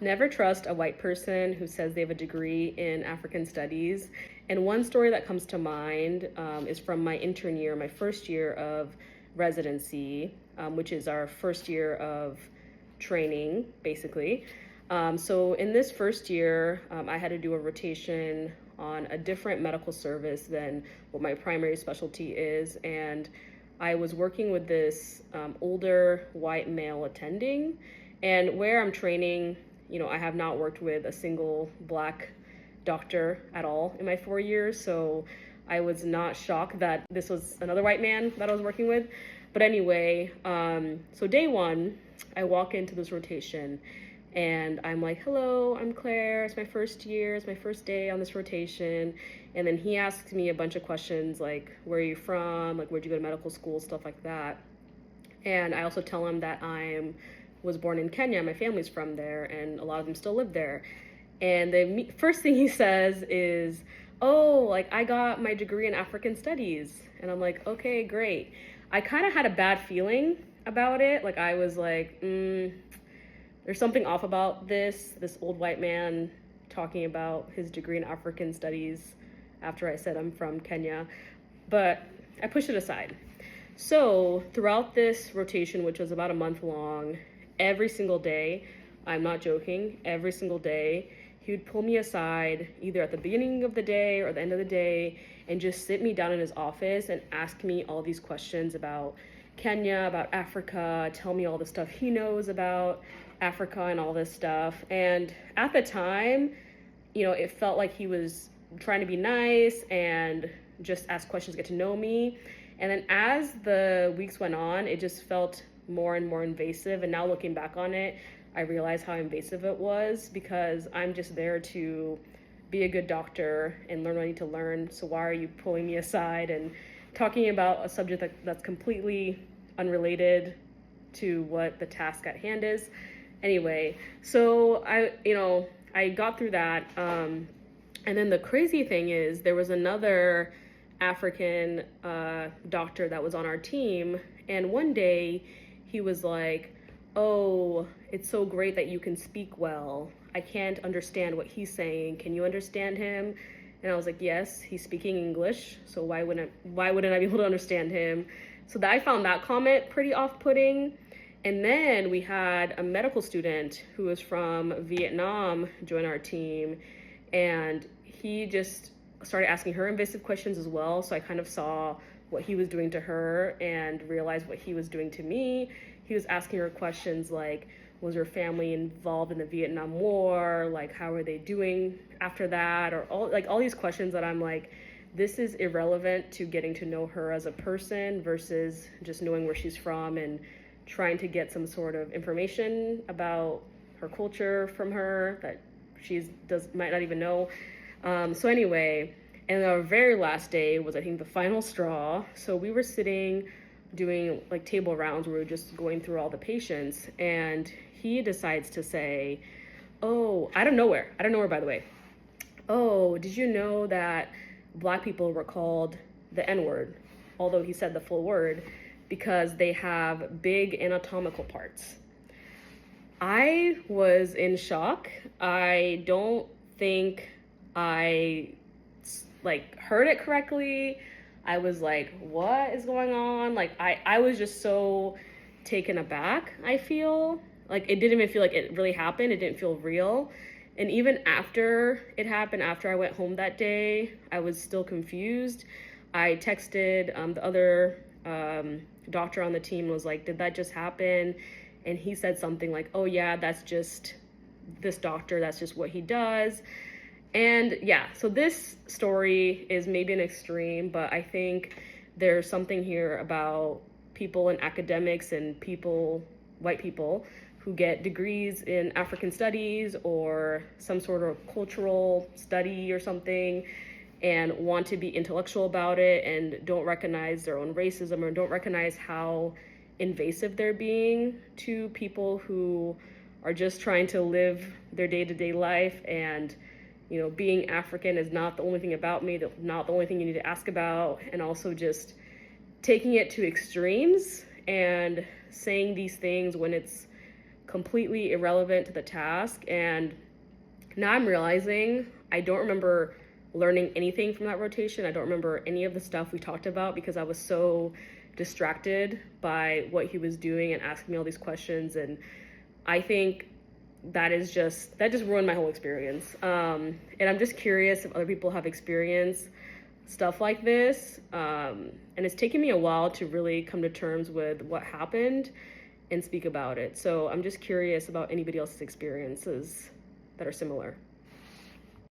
Never trust a white person who says they have a degree in African studies. And one story that comes to mind is from my intern year, my first year of residency, which is our first year of training, basically. So in this first year, I had to do a rotation on a different medical service than what my primary specialty is. And I was working with this older white male attending. And where I'm training, I have not worked with a single Black doctor at all in my 4 years. So I was not shocked that this was another white man that I was working with. But anyway, so day one, I walk into this rotation and I'm like, hello, I'm Claire. It's my first year. It's my first day on this rotation. And then he asks me a bunch of questions like, where are you from? Like, where'd you go to medical school? Stuff like that. And I also tell him that I was born in Kenya. My family's from there, and a lot of them still live there. And the first thing he says is, oh, like, I got my degree in African studies. And I'm like, okay, great. I kind of had a bad feeling about it. Like, I was like, there's something off about this old white man talking about his degree in African studies after I said I'm from Kenya. But I pushed it aside. So throughout this rotation, which was about a month long, every single day, I'm not joking, every single day, he would pull me aside either at the beginning of the day or the end of the day and just sit me down in his office and ask me all these questions about Kenya, about Africa, tell me all the stuff he knows about Africa and all this stuff. And at the time, it felt like he was trying to be nice and just ask questions, get to know me. And then as the weeks went on, it just felt more and more invasive. And now looking back on it, I realize how invasive it was, because I'm just there to be a good doctor and learn what I need to learn. So why are you pulling me aside and talking about a subject that's completely unrelated to what the task at hand is? Anyway, so I got through that. And then the crazy thing is there was another African doctor that was on our team. And one day he was like, oh, it's so great that you can speak well. I can't understand what he's saying. Can you understand him? And I was like, yes, he's speaking English. So why wouldn't I be able to understand him? So I found that comment pretty off-putting. And then we had a medical student who was from Vietnam join our team, and he just started asking her invasive questions as well. So I kind of saw what he was doing to her and realized what he was doing to me. He was asking her questions like, was her family involved in the Vietnam War? Like, how are they doing after that? Or all these questions that I'm like, this is irrelevant to getting to know her as a person versus just knowing where she's from and trying to get some sort of information about her culture from her that might not even know. So anyway, and our very last day was, I think, the final straw. So we were sitting doing like table rounds where we were just going through all the patients, and he decides to say, oh, I don't know where, by the way. Oh, did you know that Black people were called the N-word, although he said the full word, because they have big anatomical parts? I was in shock. I don't think I heard it correctly. I was like, what is going on? Like, I was just so taken aback, I feel. Like, it didn't even feel like it really happened. It didn't feel real. And even after it happened, after I went home that day, I was still confused. I texted the other doctor on the team, was like, did that just happen? And he said something like, oh yeah, that's just this doctor, that's just what he does. And yeah, so this story is maybe an extreme, but I think there's something here about people in academics and white people who get degrees in African studies or some sort of cultural study or something and want to be intellectual about it and don't recognize their own racism or don't recognize how invasive they're being to people who are just trying to live their day-to-day life. And being African is not the only thing about me, not the only thing you need to ask about, and also just taking it to extremes and saying these things when it's completely irrelevant to the task. And now I'm realizing I don't remember learning anything from that rotation. I don't remember any of the stuff we talked about because I was so distracted by what he was doing and asking me all these questions. And I think that just ruined my whole experience. And I'm just curious if other people have experienced stuff like this. And it's taken me a while to really come to terms with what happened and speak about it. So I'm just curious about anybody else's experiences that are similar.